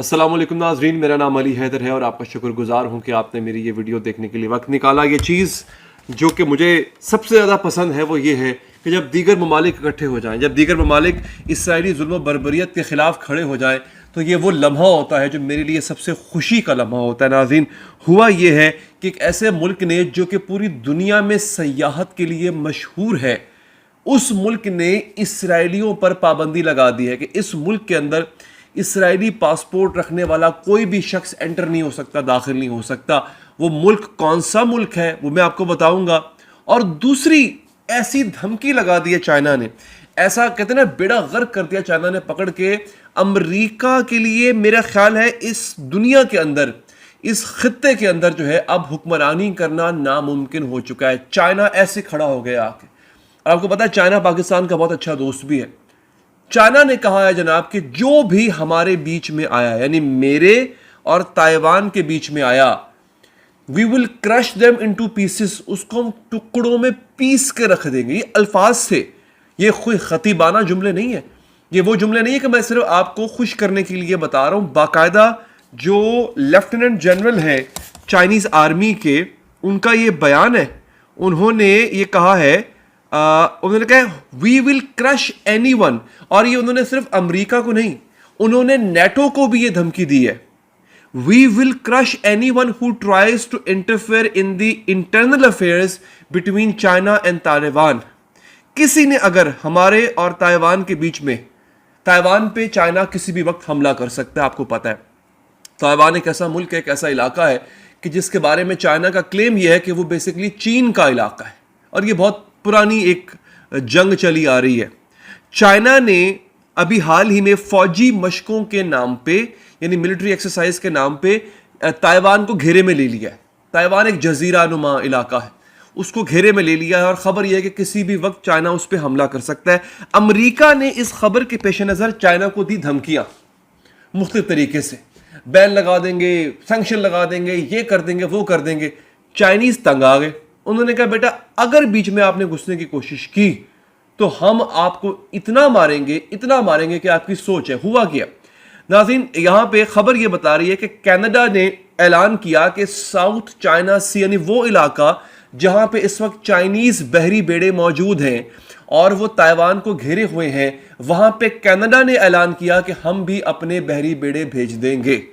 अस्सलाम वालेकुम नाज़रीन, मेरा नाम अली हैदर है और आपका शुक्रगुजार हूँ कि आपने मेरी ये वीडियो देखने के लिए वक्त निकाला। ये चीज़ जो कि मुझे सबसे ज़्यादा पसंद है वो ये है कि जब दीगर ममालिक इकट्ठे हो जाएं, जब दीगर ममालिक इसराइली जुल्म बर्बरियत के ख़िलाफ़ खड़े हो जाएं, तो ये वो लम्हा होता है जो मेरे लिए सबसे खुशी का लम्हा होता है। नाज़रीन, हुआ ये है कि एक ऐसे मुल्क ने जो कि पूरी दुनिया में सयाहत के लिए मशहूर है, उस मुल्क ने इसराइलियों पर पाबंदी लगा दी है कि इस मुल्क के अंदर इसराइली पासपोर्ट रखने वाला कोई भी शख्स एंटर नहीं हो सकता, दाखिल नहीं हो सकता। वो मुल्क कौन सा मुल्क है वो मैं आपको बताऊंगा। और दूसरी ऐसी धमकी लगा दी है चाइना ने, ऐसा कहते ना बेड़ा गर्क कर दिया चाइना ने पकड़ के अमेरिका के लिए। मेरा ख्याल है इस दुनिया के अंदर, इस खित्ते के अंदर जो है अब हुक्मरानी करना नामुमकिन हो चुका है। चाइना ऐसे खड़ा हो गया आके। और आपको पता है चाइना पाकिस्तान का बहुत अच्छा दोस्त भी है। चाइना ने कहा है जनाब कि जो भी हमारे बीच में आया, यानी मेरे और ताइवान के बीच में आया, we will crush them into pieces, उसको हम टुकड़ों में पीस के रख देंगे। ये अल्फाज थे, ये कोई खतीबाना जुमले नहीं है, ये वो जुमले नहीं है कि मैं सिर्फ आपको खुश करने के लिए बता रहा हूं। बाकायदा जो लेफ्टिनेंट जनरल है चाइनीज आर्मी के, उनका ये बयान है। उन्होंने ये कहा है, उन्होंने कहा वी विल क्रश एनीवन, और ये उन्होंने सिर्फ अमेरिका को नहीं, उन्होंने नेटो को भी ये धमकी दी है। We will crush anyone who tries to interfere in the internal affairs between China and Taiwan. किसी ने अगर हमारे और ताइवान के बीच में, ताइवान पे चाइना किसी भी वक्त हमला कर सकता है। आपको पता है ताइवान एक ऐसा मुल्क है, एक ऐसा इलाका है कि जिसके बारे में चाइना का क्लेम यह है कि वो बेसिकली चीन का इलाका है, और ये बहुत पुरानी एक जंग चली आ रही है। चाइना ने अभी हाल ही में फौजी मशकों के नाम पे, यानी मिलिट्री एक्सरसाइज के नाम पे, ताइवान को घेरे में ले लिया है। ताइवान एक जजीरा नुमा इलाका है, उसको घेरे में ले लिया है, और खबर यह है कि किसी भी वक्त चाइना उस पर हमला कर सकता है। अमेरिका ने इस खबर के पेश नज़र चाइना को दी धमकियां मुख्तलिफ तरीके से, बैन लगा देंगे, सैंक्शन लगा देंगे, ये कर देंगे, वो कर देंगे। चाइनीज तंग आ गए। उन्होंने कहा बेटा अगर बीच में आपने घुसने की कोशिश की तो हम आपको इतना मारेंगे कि आपकी सोच है। हुआ क्या नाज़रीन, यहां पे खबर यह बता रही है कि कनाडा ने ऐलान किया कि साउथ चाइना सी, यानी वो इलाका जहां पे इस वक्त चाइनीज बहरी बेड़े मौजूद हैं और वो ताइवान को घेरे हुए हैं, वहां पे कनाडा ने ऐलान किया कि हम भी अपने बहरी बेड़े भेज देंगे।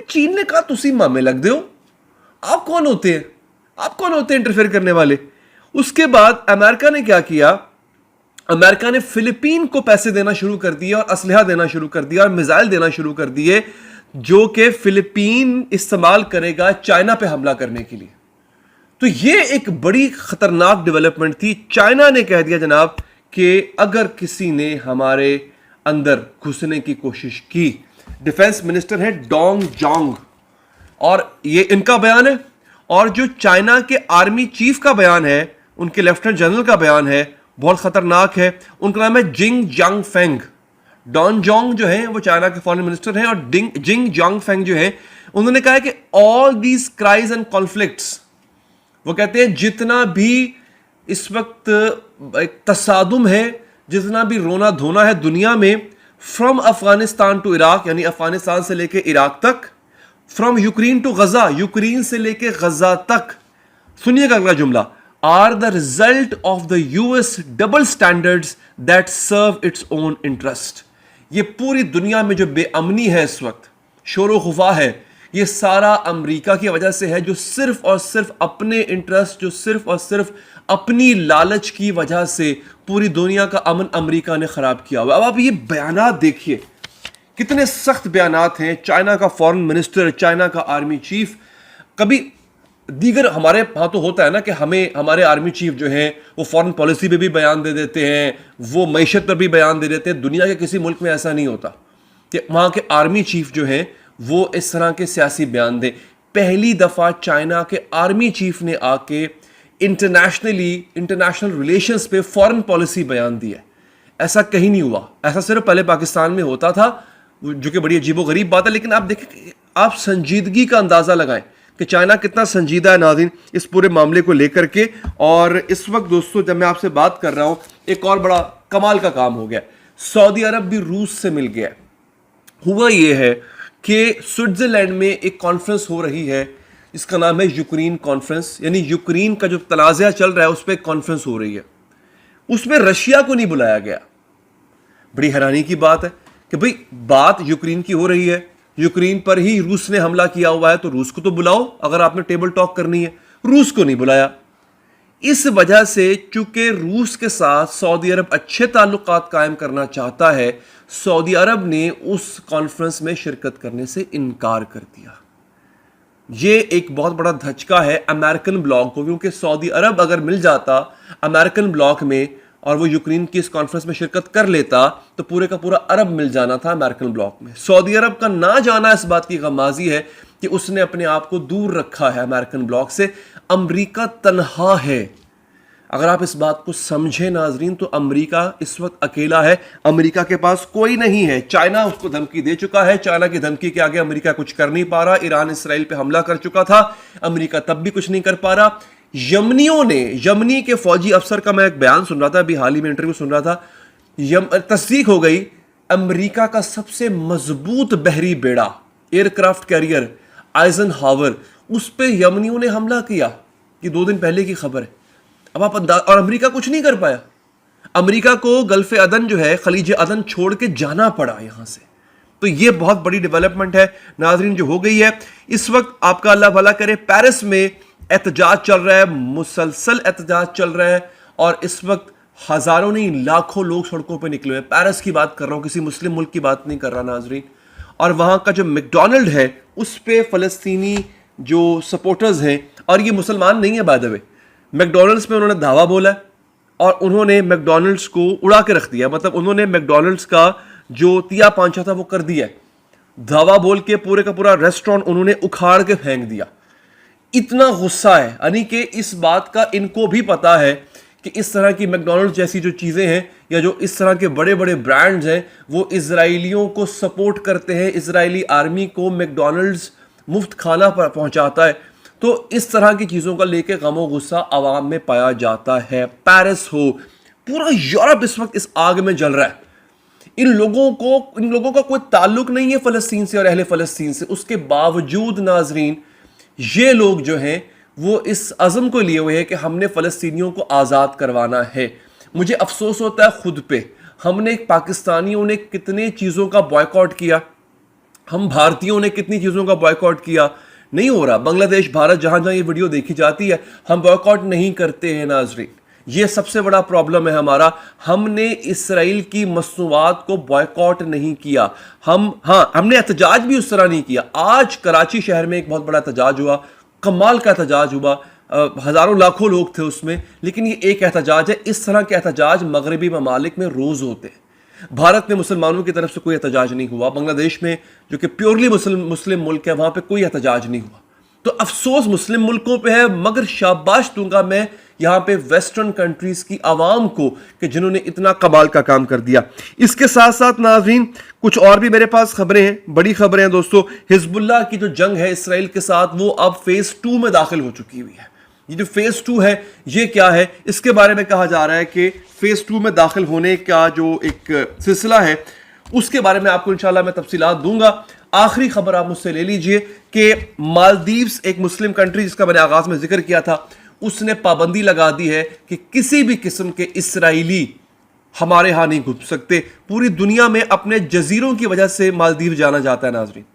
चीन ने कहा तुसी मामे लग दो, आप कौन होते हैं, आप कौन होते हैं इंटरफेयर करने वाले। उसके बाद अमेरिका ने क्या किया, अमेरिका ने फिलीपीन को पैसे देना शुरू कर दिया और असलहा देना शुरू कर दिया और मिसाइल देना शुरू कर दिए, जो कि फिलीपीन इस्तेमाल करेगा चाइना पे हमला करने के लिए। तो ये एक बड़ी खतरनाक डेवलपमेंट थी। चाइना ने कह दिया जनाब कि अगर किसी ने हमारे अंदर घुसने की कोशिश की, डिफेंस मिनिस्टर है डोंग जोंग, और ये इनका बयान है, और जो चाइना के आर्मी चीफ का बयान है, उनके लेफ्टिनेंट जनरल का बयान है, बहुत खतरनाक है। उनका नाम है जिंग जांग फेंग। डॉन जोंग जो है वो चाइना के फॉरेन मिनिस्टर हैं, और जिंग जांग फेंग जो है, उन्होंने कहा है कि all these cries and conflicts, वो कहते हैं जितना भी इस वक्त एक तसादुम है, जितना भी रोना धोना है दुनिया में, फ्रॉम अफगानिस्तान टू इराक, यानी अफगानिस्तान से लेके इराक तक, from Ukraine to Gaza, Ukraine से लेके गजा तक, सुनिएगा अगला जुमला, are the result of the US double standards that serve its own interest. ये पूरी दुनिया में जो बेअमनी है इस वक्त, शोर खुफा है, ये सारा अमेरिका की वजह से है, जो सिर्फ और सिर्फ अपने इंटरेस्ट, जो सिर्फ और सिर्फ अपनी लालच की वजह से पूरी दुनिया का अमन अमेरिका ने खराब किया हुआ। अब आप ये बयानात देखिए, कितने सख्त बयानात हैं। चाइना का फॉरेन मिनिस्टर, चाइना का आर्मी चीफ, कभी दीगर हमारे यहाँ तो होता है ना कि हमें हमारे आर्मी चीफ जो हैं वो फॉरेन पॉलिसी पे भी बयान दे देते हैं, वो मईशत पर भी बयान दे देते हैं। दुनिया के किसी मुल्क में ऐसा नहीं होता कि वहाँ के आर्मी चीफ जो हैं वो इस तरह के सियासी बयान दें। पहली दफ़ा चाइना के आर्मी चीफ ने आके इंटरनेशनल रिलेशंस पे फॉरेन पॉलिसी बयान दिया है। ऐसा कहीं नहीं हुआ, ऐसा सिर्फ पहले पाकिस्तान में होता था, जो कि बड़ी अजीबोगरीब बात है। लेकिन आप देखें, आप संजीदगी का अंदाज़ा लगाएं कि चाइना कितना संजीदा है नाज़रीन इस पूरे मामले को लेकर के। और इस वक्त दोस्तों जब मैं आपसे बात कर रहा हूं, एक और बड़ा कमाल का काम हो गया, सऊदी अरब भी रूस से मिल गया। हुआ ये है कि स्विट्जरलैंड में एक कॉन्फ्रेंस हो रही है, इसका नाम है यूक्रेन कॉन्फ्रेंस, यानी यूक्रेन का जो तनाज़ा चल रहा है उस पर एक कॉन्फ्रेंस हो रही है। उसमें रशिया को नहीं बुलाया गया। बड़ी हैरानी की बात है कि भाई बात यूक्रेन की हो रही है, यूक्रेन पर ही रूस ने हमला किया हुआ है, तो रूस को तो बुलाओ अगर आपने टेबल टॉक करनी है। रूस को नहीं बुलाया। इस वजह से चूंकि रूस के साथ सऊदी अरब अच्छे ताल्लुकात कायम करना चाहता है, सऊदी अरब ने उस कॉन्फ्रेंस में शिरकत करने से इनकार कर दिया। ये एक बहुत बड़ा धचका है अमेरिकन ब्लॉक को, क्योंकि सऊदी अरब अगर मिल जाता अमेरिकन ब्लॉक में और वो यूक्रेन की इस कॉन्फ्रेंस में शिरकत कर लेता तो पूरे का पूरा अरब मिल जाना था अमेरिकन ब्लॉक में। सऊदी अरब का ना जाना इस बात की गमाजी है कि उसने अपने आप को दूर रखा है अमेरिकन ब्लॉक से। अमेरिका तन्हा है। अगर आप इस बात को समझें नाजरीन, तो अमेरिका इस वक्त अकेला है। अमेरिका के पास कोई नहीं है। चाइना उसको धमकी दे चुका है, चाइना की धमकी के आगे अमेरिका कुछ कर नहीं पा रहा। ईरान इसराइल पे हमला कर चुका था, अमेरिका तब भी कुछ नहीं कर पा रहा। यमनी के फौजी अफसर का मैं एक बयान सुन रहा था, अभी हाल ही में इंटरव्यू सुन रहा था, तस्दीक हो गई अमेरिका का सबसे मजबूत बहरी बेड़ा एयरक्राफ्ट कैरियर आइजनहावर, उस पे यमनियों ने हमला किया। ये 2 दिन पहले की खबर है। अब आप और अमेरिका कुछ नहीं कर पाया। अमेरिका को गल्फ अदन जो है, खलीज अदन छोड़ के जाना पड़ा यहां से। तो ये बहुत बड़ी डेवलपमेंट है नाजरीन जो हो गई है। इस वक्त आपका अल्लाह भला करे, पेरिस में एहतजाज चल रहा है, मुसलसल एहतजाज चल रहा है और इस वक्त हजारों नहीं लाखों लोग सड़कों पे निकले हुए। पेरिस की बात कर रहा हूं, किसी मुस्लिम मुल्क की बात नहीं कर रहा नाजरीन। और वहां का जो मैकडॉनल्ड है उस पे फलस्तीनी जो सपोर्टर्स हैं, और ये मुसलमान नहीं है बाय द वे, मैकडॉनल्ड्स पे उन्होंने धावा बोला है और उन्होंने मैकडॉनल्ड्स को उड़ा के रख दिया। मतलब उन्होंने मैकडॉनल्ड्स का जो तिया पांचा था वो कर दिया है। धावा बोल के पूरे का पूरा रेस्टोरेंट उन्होंने उखाड़ के फेंक दिया। इतना गुस्सा है, यानी कि इस बात का इनको भी पता है कि इस तरह की मैकडॉनल्ड्स जैसी जो चीज़ें हैं या जो इस तरह के बड़े बड़े ब्रांड्स हैं वो इजराइलियों को सपोर्ट करते हैं। इजरायली आर्मी को मैकडॉनल्ड्स मुफ्त खाना पहुंचाता है। तो इस तरह की चीज़ों का लेके गमो गुस्सा आवाम में पाया जाता है। पेरिस हो, पूरा यूरोप इस वक्त इस आग में जल रहा है। इन लोगों का कोई ताल्लुक नहीं है फ़लस्तीन से और अहले फ़लस्तीन से। उसके बावजूद नाजरीन ये लोग जो हैं वो इस अज़म को लिए हुए हैं कि हमने फ़लस्तीनियों को आज़ाद करवाना है। मुझे अफसोस होता है खुद पे, हमने पाकिस्तानियों ने कितने चीज़ों का बॉयकॉट किया, हम भारतीयों ने कितनी चीज़ों का बॉयकॉट किया। नहीं हो रहा। बांग्लादेश, भारत, जहां जहां ये वीडियो देखी जाती है हम बॉयकॉट नहीं करते हैं नाजरीन। ये सबसे बड़ा प्रॉब्लम है हमारा। हमने इसराइल की मसनूआत को बॉयकॉट नहीं किया। हमने एहतजाज भी उस तरह नहीं किया। आज कराची शहर में एक बहुत बड़ा एहतजाज हुआ, कमाल का एहतजाज हुआ, हजारों लाखों लोग थे उसमें, लेकिन ये एक एहतजाज है। इस तरह के एहतजाज मगरबी ममालिक में रोज होते हैं। भारत में मुसलमानों की तरफ से कोई एहतजाज नहीं हुआ। बांग्लादेश में जो कि प्योरली मुस्लिम मुल्क है वहां पे कोई एहतजाज नहीं हुआ। तो अफसोस मुस्लिम मुल्कों पे है, मगर शाबाश दूंगा मैं यहां पे वेस्टर्न कंट्रीज की आवाम को कि जिन्होंने इतना कमाल का काम कर दिया। इसके साथ साथ नाज़रीन कुछ और भी मेरे पास खबरें हैं, बड़ी खबरें हैं दोस्तों। हिजबुल्लाह की जो जंग है इसराइल के साथ वो अब फेज 2 में दाखिल हो चुकी हुई है। ये जो फेज 2 है ये क्या है, इसके बारे में कहा जा रहा है कि फेज 2 में दाखिल होने का जो एक सिलसिला है उसके बारे में आपको इंशाल्लाह मैं तफसीलात दूंगा। आखिरी खबर आप मुझसे ले लीजिए कि मालदीव्स, एक मुस्लिम कंट्री जिसका मैंने आगाज में जिक्र किया था, उसने पाबंदी लगा दी है कि किसी भी किस्म के इसराइली हमारे यहां नहीं घुस सकते। पूरी दुनिया में अपने जजीरों की वजह से मालदीव जाना जाता है नाजरीन,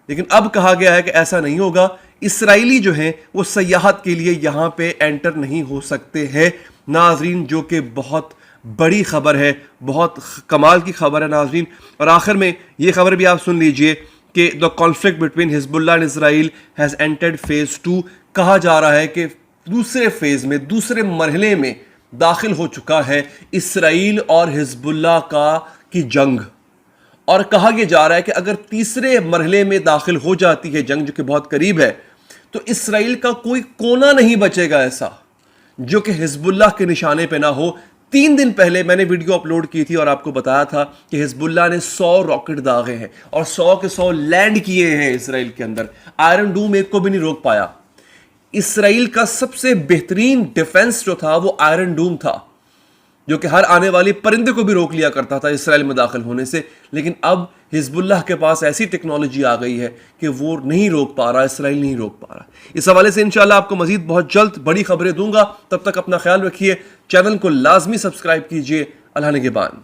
लेकिन अब कहा गया है कि ऐसा नहीं होगा। इसराइली जो हैं वो सयाहत के लिए यहां पे एंटर नहीं हो सकते हैं नाजरीन, जो कि बहुत बड़ी खबर है, बहुत कमाल की खबर है नाजरीन। और आखिर में ये खबर भी आप सुन लीजिए कि the conflict between Hezbollah and Israel has entered phase 2। कहा जा रहा है कि दूसरे फेज में, दूसरे मरहले में दाखिल हो चुका है इसराइल और हिजबुल्लाह की जंग। और कहा यह जा रहा है कि अगर तीसरे मरहले में दाखिल हो जाती है जंग, जो कि बहुत करीब है, तो इसराइल का कोई कोना नहीं बचेगा ऐसा जो कि हिजबुल्लाह के निशाने पे ना हो। 3 दिन पहले मैंने वीडियो अपलोड की थी और आपको बताया था कि हिजबुल्लाह ने 100 रॉकेट दागे हैं और 100 के 100 लैंड किए हैं इसराइल के अंदर। आयरन डूम एक को भी नहीं रोक पाया। इसराइल का सबसे बेहतरीन डिफेंस जो था वो आयरन डूम था। जो कि हर आने वाली परिंदे को भी रोक लिया करता था इसराइल में दाखिल होने से। लेकिन अब हिजबुल्लाह के पास ऐसी टेक्नोलॉजी आ गई है कि वो नहीं रोक पा रहा, इसराइल नहीं रोक पा रहा। इस हवाले से इंशाल्लाह आपको मजीद बहुत जल्द बड़ी खबरें दूंगा। तब तक अपना ख्याल रखिए, चैनल को लाजमी सब्सक्राइब कीजिए। अल्लाह निगहबान।